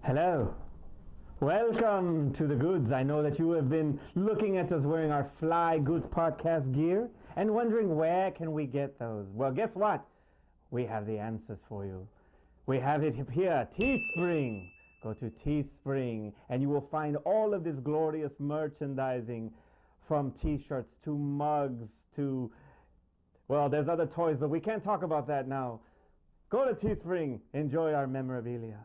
Hello. Welcome to the Goods. I know that you have been looking at us wearing our Fly Goods podcast gear and wondering where can we get those. Well, guess what? We have the answers for you. We have it here, Teespring. Go to Teespring and you will find all of this glorious merchandising, from t-shirts to mugs to, well, there's other toys, but we can't talk about that now. Go to Teespring, enjoy our memorabilia.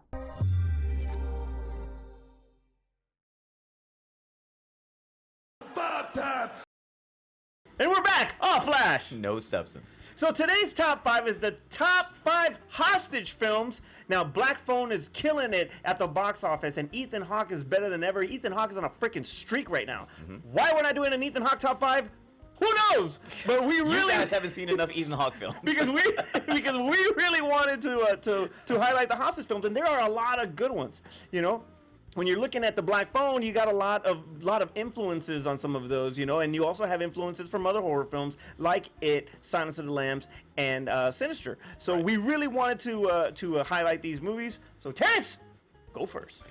And we're back! Oh, Flash! No substance. So today's top 5 is the top 5 hostage films. Now, Black Phone is killing it at the box office, and Ethan Hawke is better than ever. Ethan Hawke is on a freaking streak right now. Why we're not doing an Ethan Hawke top 5? Who knows? But we really... You guys haven't seen enough Ethan Hawke films. because we really wanted to highlight the hostage films, and there are a lot of good ones, you know? When you're looking at the Black Phone, you got a lot of influences on some of those, you know, and you also have influences from other horror films like It, Silence of the Lambs, and Sinister. So we really wanted to highlight these movies. So Terrence, go first.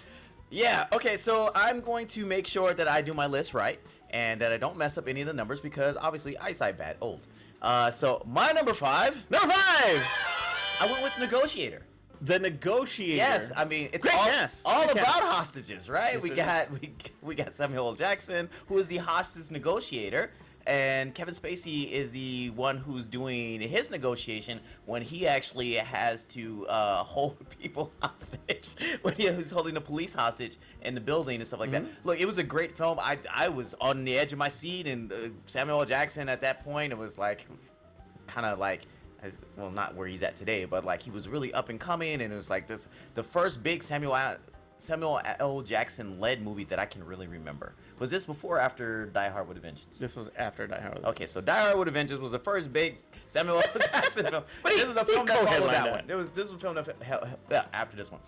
Yeah, okay, so I'm going to make sure that I do my list right and that I don't mess up any of the numbers because obviously eyesight bad, old. So my number 5. Number 5! I went with Negotiator. The Negotiator. Yes, I mean it's all about hostages, right? Yes, we got Samuel L. Jackson, who is the hostage negotiator, and Kevin Spacey is the one who's doing his negotiation when he actually has to hold people hostage, when he's holding the police hostage in the building and stuff like that. Look, it was a great film. I was on the edge of my seat, and Samuel L. Jackson at that point, it was like kind of like. Well, not where he's at today, but like he was really up and coming, and it was like the first big Samuel L. Jackson led movie that I can really remember. Was this before or after Die Hard with a Vengeance? This was after Die Hard with a Vengeance. Okay, so Die Hard with a Vengeance was the first big Samuel L. Jackson film. But this is the film that followed that one. This was the film that after this one.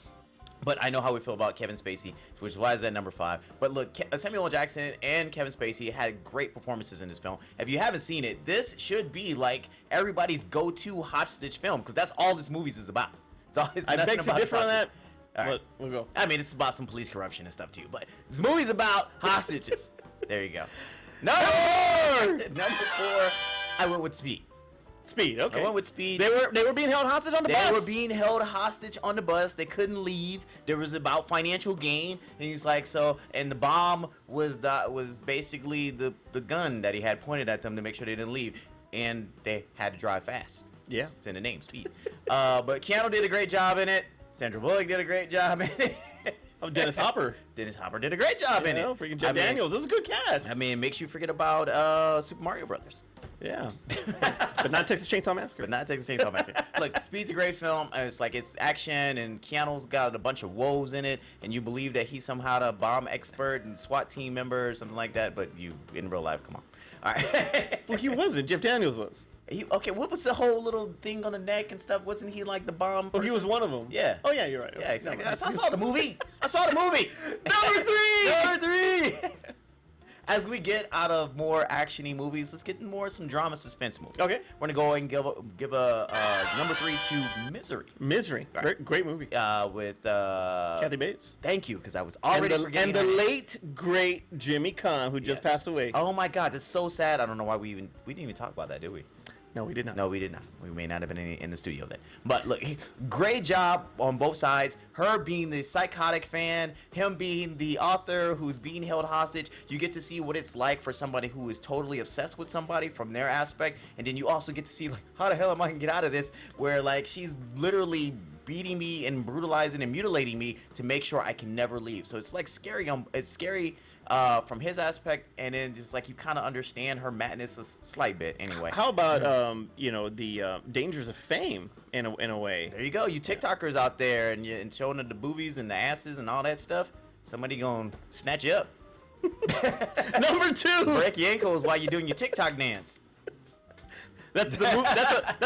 But I know how we feel about Kevin Spacey, which is why it's at number 5. But look, Samuel L. Jackson and Kevin Spacey had great performances in this film. If you haven't seen it, this should be like everybody's go-to hostage film because that's all this movie is about. I beg to differ on that. All right, we'll go. I mean, it's about some police corruption and stuff too, but this movie's about hostages. There you go. Number 4, I went with Speed. Speed, okay. I went with Speed. They were being held hostage on the bus. They were being held hostage on the bus. They couldn't leave. There was about financial gain, and he's like, and the bomb was basically the gun that he had pointed at them to make sure they didn't leave, and they had to drive fast. Yeah, it's in the name, Speed. But Keanu did a great job in it. Sandra Bullock did a great job in it. Oh, Dennis Hopper. Dennis Hopper did a great job in it. Freaking Jeff Daniels. This is a good cast. I mean, it makes you forget about Super Mario Brothers. Yeah. But not Texas Chainsaw Massacre. Look, Speed's a great film. It's like it's action, and Keanu's got a bunch of woes in it, and you believe that he's somehow a bomb expert and SWAT team member or something like that, but you, in real life, come on. All right. Well, he wasn't. Jeff Daniels was. Okay, what was the whole little thing on the neck and stuff? Wasn't he like the bomb person? Oh, he was one of them. Yeah. Oh, yeah, you're right. Yeah, exactly. I saw the movie. Number 3! As we get out of more actiony movies, let's get more some drama suspense movies. Okay. We're gonna go and give a number 3 to Misery. Misery, right. Great movie. With Kathy Bates. Thank you, because I was already forgetting. And the late great Jimmy Caan, who just passed away. Oh my God, that's so sad. I don't know why we didn't even talk about that, did we? No, we did not. No, we did not. We may not have been in the studio then. But look, great job on both sides. Her being the psychotic fan, him being the author who's being held hostage. You get to see what it's like for somebody who is totally obsessed with somebody from their aspect. And then you also get to see, like, how the hell am I going to get out of this? Where, like, she's literally beating me and brutalizing and mutilating me to make sure I can never leave. So it's, like, scary. It's scary from his aspect, and then just like you kind of understand her madness a slight bit anyway. How about the dangers of fame in a way? There you go. You TikTokers out there and showing the boobies and the asses and all that stuff. Somebody gonna snatch you up. Number 2. Break your ankles while you're doing your TikTok dance. That's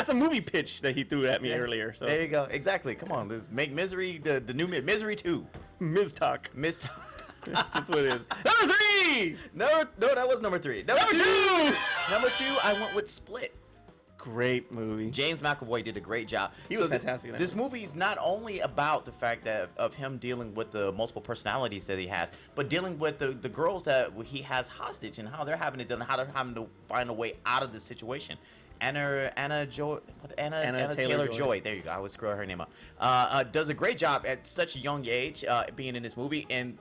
a movie pitch that he threw at me earlier. So there you go. Exactly. Come on, let's make Misery the new Misery 2. Ms. Talk. That's what it is. Number 3. No, that was number 3. Number 2. Number 2. I went with Split. Great movie. James McAvoy did a great job. He was fantastic in that This movie is not only about the fact that of him dealing with the multiple personalities that he has, but dealing with the girls that he has hostage and how they're having to find a way out of this situation. Anna Taylor-Joy. There you go. I always screw her name up. Does a great job at such a young age being in this movie, and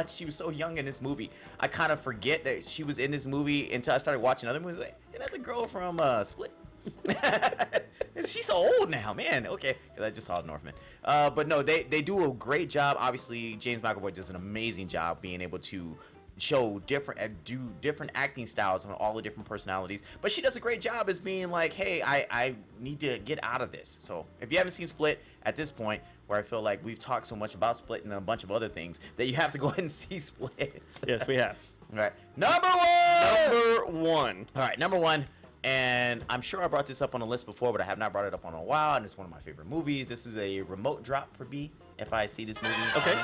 she was so young in this movie. I kind of forget that she was in this movie until I started watching other movies. Like, isn't that the girl from Split? She's so old now, man. Okay, because I just saw Northman. But no, they do a great job. Obviously, James McAvoy does an amazing job being able to show do different acting styles on all the different personalities. But she does a great job as being like, hey, I need to get out of this. So if you haven't seen Split at this point, where I feel like we've talked so much about Split and a bunch of other things, that you have to go ahead and see Split. Yes, we have. All right, number one. All right, number one. And I'm sure I brought this up on a list before, but I have not brought it up in a while, and it's one of my favorite movies. This is a remote drop for me if I see this movie. Okay.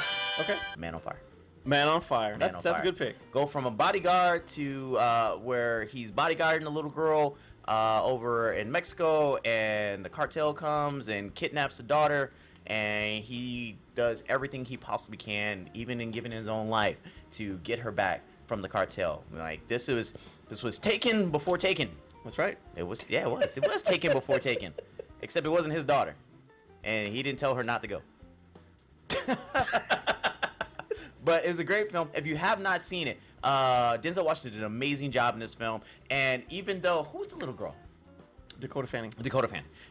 Man on Fire. Man on Fire. That's a good pick. Go from a bodyguard to where he's bodyguarding a little girl over in Mexico, and the cartel comes and kidnaps the daughter, and he does everything he possibly can, even in giving his own life, to get her back from the cartel. Like, this was Taken before Taken. That's right. It was Taken before Taken, except it wasn't his daughter, and he didn't tell her not to go. But it's a great film. If you have not seen it, Denzel Washington did an amazing job in this film. And even though, who's the little girl? Dakota Fanning.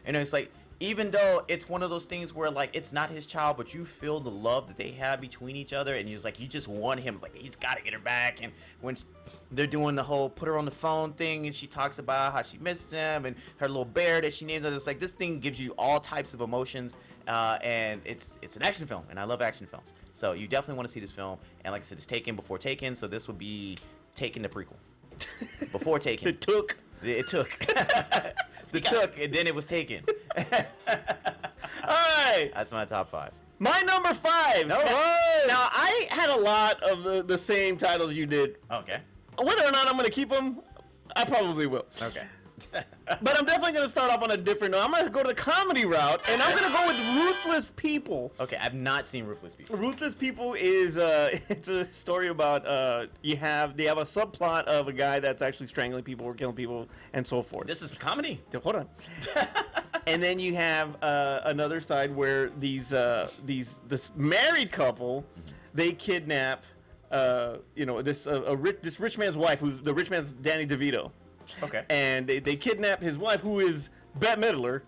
And it's like, even though it's one of those things where, like, it's not his child, but you feel the love that they have between each other, and he's like, you just want him, like, he's got to get her back. And when they're doing the whole put her on the phone thing, and she talks about how she misses him and her little bear that she names her, it's like, this thing gives you all types of emotions, and it's an action film, and I love action films. So you definitely want to see this film. And like I said, it's Taken before Taken, so this would be Taken the prequel. Before Taken. It took. And then it was Taken. All right. That's my top 5. My number 5. No. Now, I had a lot of the same titles you did. Okay. Whether or not I'm going to keep them, I probably will. Okay. But I'm definitely going to start off on a different note. I'm going to go to the comedy route, and I'm going to go with Ruthless People. Okay, I've not seen Ruthless People. Ruthless People is it's a story about they have a subplot of a guy that's actually strangling people or killing people and so forth. This is a comedy? Hold on. And then you have another side where this married couple, they kidnap this rich man's wife, who's the rich man's Danny DeVito. Okay. And they kidnap his wife, who is Bette Midler,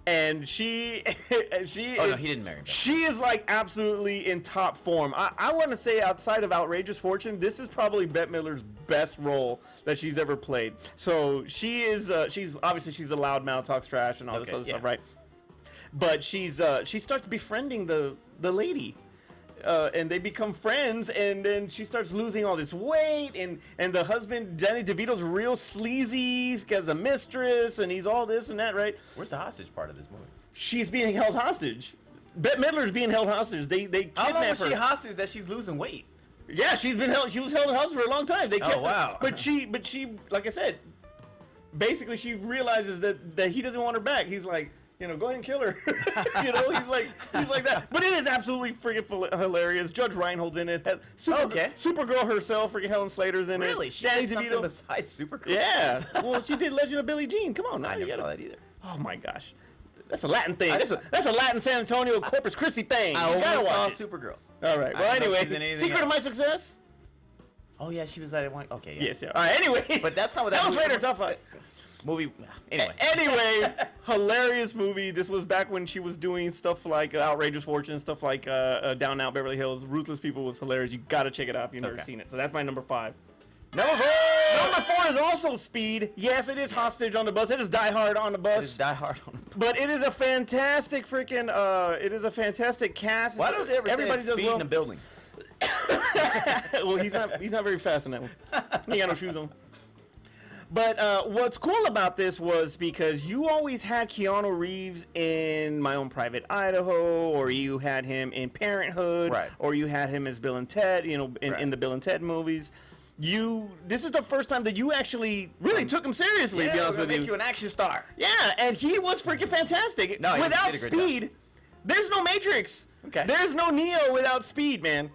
and she no, he didn't marry Bette. She is like absolutely in top form. I want to say, outside of Outrageous Fortune, this is probably Bette Midler's best role that she's ever played. So she is she's a loudmouth, talks trash and all this other stuff, right? But she starts befriending the lady. And they become friends, and then she starts losing all this weight, and the husband, Danny DeVito's real sleazy, he has a mistress, and he's all this and that, right? Where's the hostage part of this movie? She's being held hostage. Bette Midler's being held hostage. They kidnap her. How long was she hostage that she's losing weight? Yeah, she was held hostage for a long time. Wow. But she, like I said, basically she realizes that he doesn't want her back. He's like, go ahead and kill her. He's like that. But it is absolutely freaking hilarious. Judge Reinhold's in it. Supergirl herself, freaking Helen Slater's in it. Really? She did something besides Supergirl? Yeah. Well, she did Legend of Billie Jean. Come on. I never saw that either. Oh, my gosh. That's a Latin thing. That's a Latin San Antonio Corpus Christi thing. I only saw Supergirl. All right. Well, anyway, Secret of My Success? Oh, yeah, she was that one. Okay, yeah. Yes, yeah. All right, anyway. But that's not what that Helen Slater's top 5. Movie. Anyway, hilarious movie. This was back when she was doing stuff like Outrageous Fortune, stuff like Down and Out Beverly Hills. Ruthless People was hilarious. You got to check it out if you've never seen it. So that's my number 5. Number 4! Number 4 is also Speed. Yes, it is Hostage on the Bus. It is Die Hard on the Bus. It is Die Hard on the Bus. But it is a fantastic freaking, it is a fantastic cast. Why don't they ever say it's Speed in the building? Well, he's not very fast in that one. He got no shoes on. But what's cool about this was because you always had Keanu Reeves in My Own Private Idaho, or you had him in Parenthood, right, or you had him as Bill and Ted, in the Bill and Ted movies. this is the first time that you actually really took him seriously. To be honest with make you an action star. Yeah, and he was freaking fantastic. No, without speed, there's no Matrix. Okay. There's no Neo without speed, man.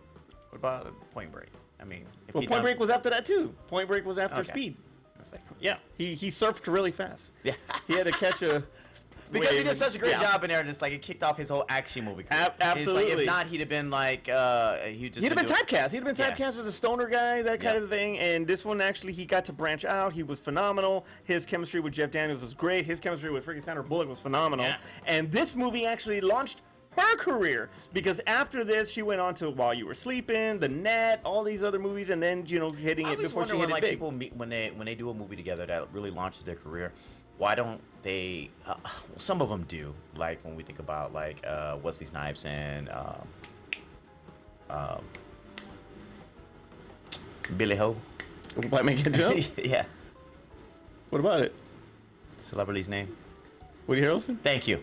What about Point Break? I mean, Point Break was after that too. Point Break was after Speed. Yeah, he surfed really fast. Yeah, he had to catch a. Because he did such a great job in there, and it's like it kicked off his whole action movie career. Absolutely. Like, if not, he'd have been like he'd have been typecast. He'd have been typecast as a stoner guy, that kind of thing. And this one actually, he got to branch out. He was phenomenal. His chemistry with Jeff Daniels was great. His chemistry with freaking Sandra Bullock was phenomenal. Yeah. And this movie actually launched her career, because after this she went on to While You Were Sleeping, The Net, all these other movies, and then hitting it before she hit it big. People meet when they do a movie together that really launches their career. Why don't they? Some of them do. Like when we think about like Wesley Snipes and Billy Ho. White Man Can't Jump? Yeah. What about it? Celebrity's name? Woody Harrelson? Thank you.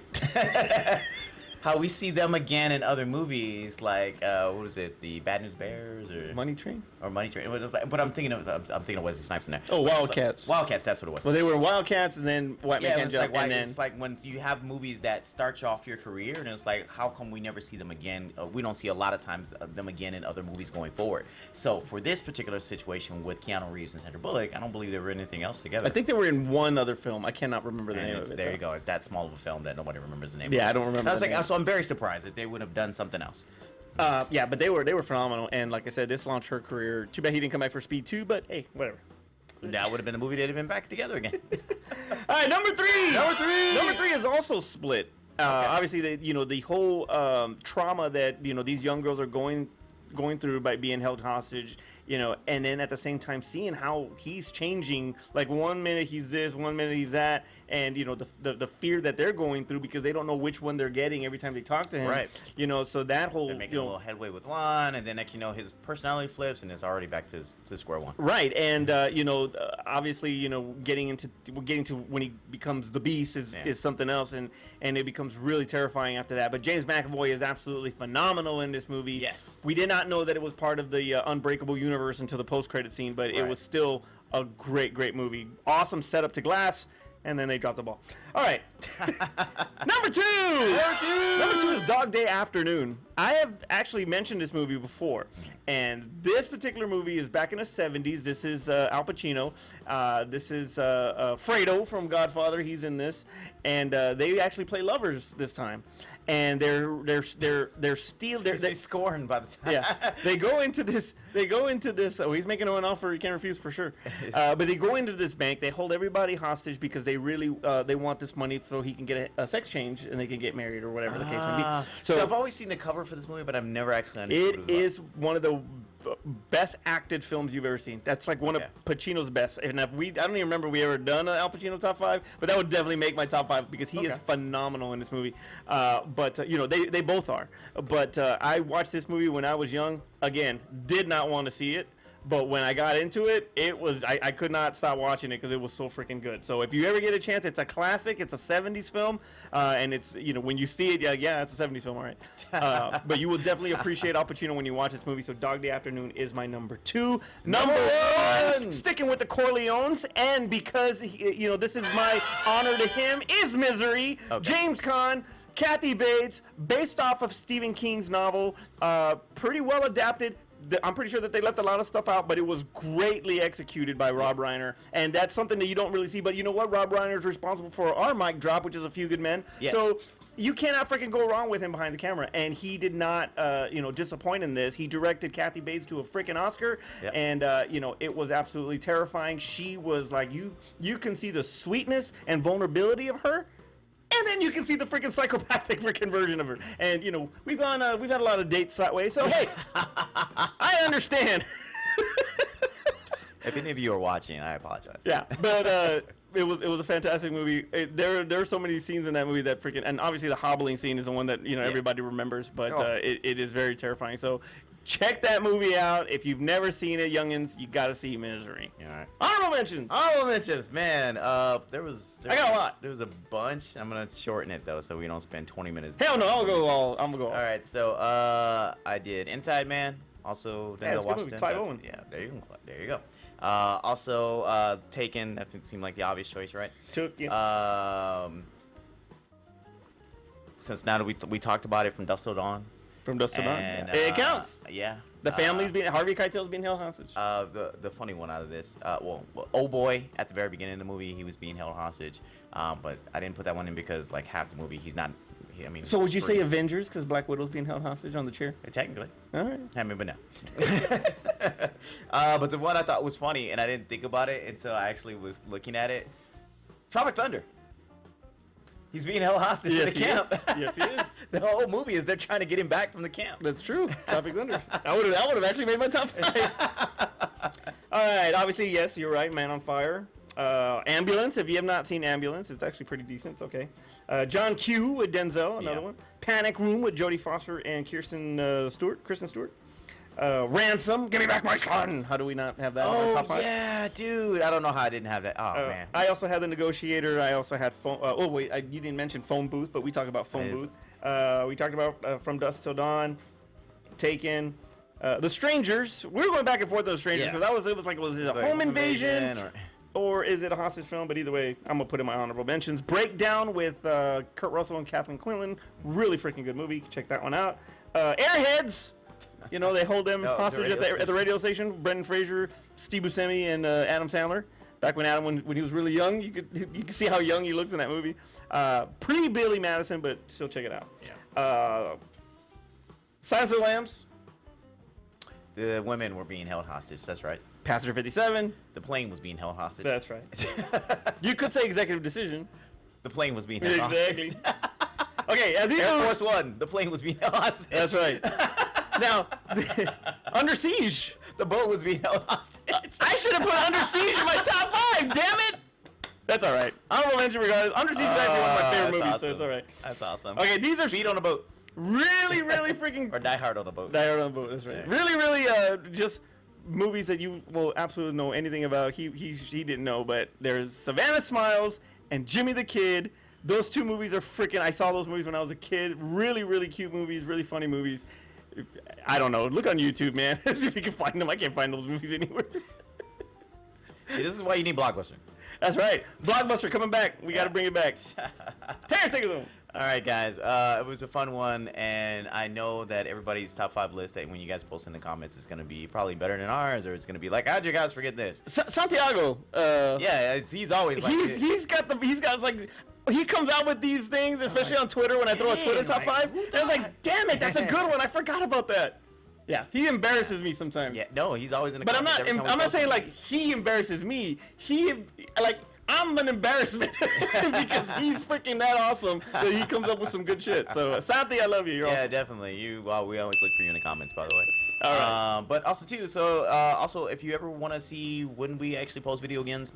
How we see them again in other movies, like what was it, the Bad News Bears or Money Train? Or Money Train. But I'm thinking of Wesley Snipes in there. Oh, Wildcats. Wildcats, that's what it was. Well, they were Wildcats, and then White Man Can't Jump, and then it's like when you have movies that start you off your career, and it's like, how come we never see them again? We don't see a lot of times them again in other movies going forward. So for this particular situation with Keanu Reeves and Sandra Bullock, I don't believe they were in anything else together. I think they were in one other film. I cannot remember the name of it. There you go. It's that small of a film that nobody remembers the name. Yeah, I don't remember. So I'm very surprised that they would have done something else. Yeah, but they were phenomenal, and like I said, this launched her career. Too bad he didn't come back for Speed 2, but hey, whatever. That would have been the movie they'd have been back together again. All right, number three is also Split. Obviously, the whole trauma that these young girls are going through by being held hostage. And then at the same time seeing how he's changing. Like 1 minute he's this, 1 minute he's that, and the fear that they're going through because they don't know which one they're getting every time they talk to him. Right. So that whole they're making a little headway with one, and then next his personality flips, and it's already back to square one. Right, and obviously getting to when he becomes the Beast is something else, and it becomes really terrifying after that. But James McAvoy is absolutely phenomenal in this movie. Yes. We did not know that it was part of the Unbreakable universe until the post-credit scene, but it was still a great movie. Awesome setup to Glass, and then they dropped the ball. All right. Number two is Dog Day Afternoon. I have actually mentioned this movie before, and this particular movie is back in the 70s. This is Al Pacino. This is Fredo from Godfather. He's in this, and they actually play lovers this time. And they're stealing. He's scorned by the time. Yeah, they go into this. Oh, he's making an offer he can't refuse for sure. But they go into this bank. They hold everybody hostage because they really they want this money so he can get a sex change and they can get married or whatever the case may be. So I've always seen the cover for this movie, but I've never actually understood it. It is one of the best acted films you've ever seen. That's like one of Pacino's best. And I don't even remember we ever done an Al Pacino top 5, but that would definitely make my top 5 because he is phenomenal in this movie. But they both are. But I watched this movie when I was young. Again, did not want to see it. But when I got into it, I could not stop watching it because it was so freaking good. So if you ever get a chance, it's a classic. It's a 70s film. And it's, when you see it, yeah, it's a 70s film, all right. But you will definitely appreciate Al Pacino when you watch this movie. So Dog Day Afternoon is my number 2. Number 1, sticking with the Corleones. And because, this is my honor to him, is Misery. Okay. James Caan. Kathy Bates, based off of Stephen King's novel, pretty well adapted. I'm pretty sure that they left a lot of stuff out, but it was greatly executed by Rob Reiner, and that's something that you don't really see. But you know what? Rob Reiner is responsible for our mic drop, which is A Few Good Men. Yes. So you cannot freaking go wrong with him behind the camera, and he did not, disappoint in this. He directed Kathy Bates to a freaking Oscar, and it was absolutely terrifying. She was like, you can see the sweetness and vulnerability of her. And then you can see the freaking psychopathic freaking version of her. And, we've had a lot of dates that way. So, hey, I understand. If any of you are watching, I apologize. Yeah, but it was a fantastic movie. There are so many scenes in that movie that freaking, and obviously the hobbling scene is the one that, everybody remembers. But it is very terrifying. So check that movie out. If you've never seen it, youngins, you got to see Misery. All right. Honorable mentions, man. I got a lot. There was a bunch. I'm gonna shorten it though, so we don't spend 20 minutes. Hell no, I'm gonna go all. All right, so I did Inside Man, Also, Yeah, it's Denzel a good movie. Washington. Clive Owen. Yeah, there you go. There you go. Also, Taken. That seemed like the obvious choice, right? Since now that we talked about it, From Dusk Till Dawn. From Dusk Till Dawn. And, It counts. Yeah. The family's being Harvey Keitel's being held hostage. The funny one out of this, Oh Boy, at the very beginning of the movie, he was being held hostage. But I didn't put that one in because like half the movie, he's not. So would you say Avengers because Black Widow's being held hostage on the chair? Technically. All right. I mean, but no. But the one I thought was funny, and I didn't think about it until I actually was looking at it. Tropic Thunder. He's being held hostage in the camp. Yes, he is. The whole movie is they're trying to get him back from the camp. That's true. Tropic Thunder. That would have actually made my top 5. All right. Obviously, yes, you're right. Man on Fire. Ambulance. If you have not seen Ambulance, it's actually pretty decent. It's okay. John Q with Denzel, another one. Panic Room with Jodie Foster and Kristen Stewart. Ransom. Give me back my son. How do we not have that in our top 5? Yeah, dude. I don't know how I didn't have that. Oh, man. I also had The Negotiator. I also had Phone. You didn't mention Phone Booth, but we talked about Phone Booth. We talked about From Dusk Till Dawn, Taken. The Strangers. We were going back and forth on The Strangers because it was like a home invasion or is it a hostage film? But either way, I'm gonna put in my honorable mentions. Breakdown with Kurt Russell and Kathleen Quinlan. Really freaking good movie. Check that one out. Airheads. You know, they hold them hostage at the radio station. Brendan Fraser, Steve Buscemi, and Adam Sandler. Back when Adam, when he was really young, you could see how young he looks in that movie. Pre-Billy Madison, but still check it out. Yeah. Silence of the Lambs. The women were being held hostage. That's right. Passenger 57. The plane was being held hostage. That's right. You could say executive decision. The plane was being held hostage. Okay, Air Force One. The plane was being held hostage. That's right. Now, Under Siege. The boat was being held hostage. I should have put Under Siege in my top 5. Damn it! That's all right. Honorable mention regardless. Under Siege is actually one of my favorite movies, so it's all right. That's awesome. Okay, these are Speed on a Boat. Really, really freaking. Or Die Hard on a Boat. Die Hard on a Boat. That's right. Yeah. Really, really, just movies that you will absolutely know anything about. He didn't know, but there's Savannah Smiles and Jimmy the Kid. Those two movies are freaking. I saw those movies when I was a kid. Really, really cute movies. Really funny movies. I don't know. Look on YouTube, man. See if you can find them. I can't find those movies anywhere. See, this is why you need Blockbuster. That's right. Blockbuster coming back. We got to bring it back. Terrence, take it home. All right, guys. It was a fun one, and I know that everybody's top 5 list, that when you guys post in the comments, it's going to be probably better than ours, or it's going to be like, how'd you guys forget this? Santiago. Yeah, he's always like... He's got like... He comes out with these things, especially on Twitter when I throw a Twitter top 5. And I was like, damn it, that's a good one. I forgot about that. Yeah, he embarrasses me sometimes. Yeah, no, he's always in the But comments. I'm not saying like he embarrasses me. I'm an embarrassment because he's freaking that awesome that he comes up with some good shit. So Santi, I love you. You're awesome. Definitely. We always look for you in the comments, by the way. All right. But also too, also if you ever want to see when we actually post videos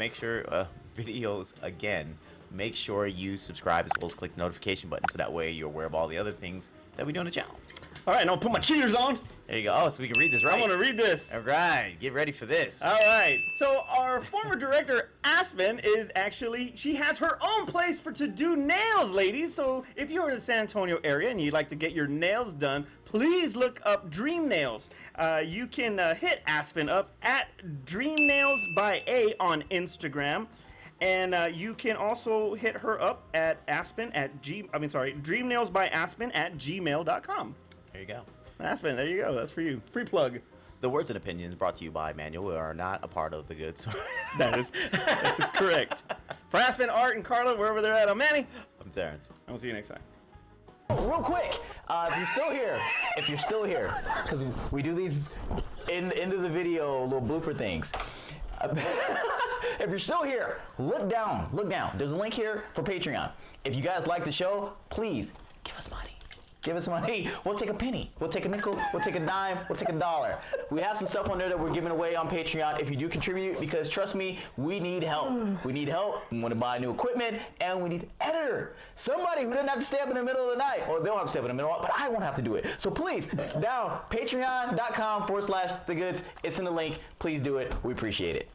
again, make sure you subscribe as well as click the notification button so that way you're aware of all the other things that we do on the channel. All right, now I'll put my cheaters on. There you go. Oh, so we can read this, right? I want to read this. All right, get ready for this. All right. So our former director, Aspen, she has her own place to do nails, ladies. So if you're in the San Antonio area and you'd like to get your nails done, please look up Dream Nails. You can hit Aspen up at Dream Nails by A on Instagram. And you can also hit her up at dreamnailsbyaspen@gmail.com. There you go. Aspen, there you go. That's for you. Free plug. The words and opinions brought to you by Manuel. We are not a part of the good. That is correct. For Aspen, Art, and Carla, wherever they're at, I'm Manny. I'm Terrence. And we'll see you next time. Real quick, if you're still here, because we do these into the video little blooper things. If you're still here, look down. There's a link here for Patreon. If you guys like the show, please give us money. We'll take a penny. We'll take a nickel. We'll take a dime. We'll take $1. We have some stuff on there that we're giving away on Patreon if you do contribute, because trust me, we need help. We want to buy new equipment, and we need an editor. Somebody who doesn't have to stay up in the middle of the night. Or they don't have to stay up in the middle, but I won't have to do it. So please, down patreon.com/thegoods. It's in the link. Please do it. We appreciate it.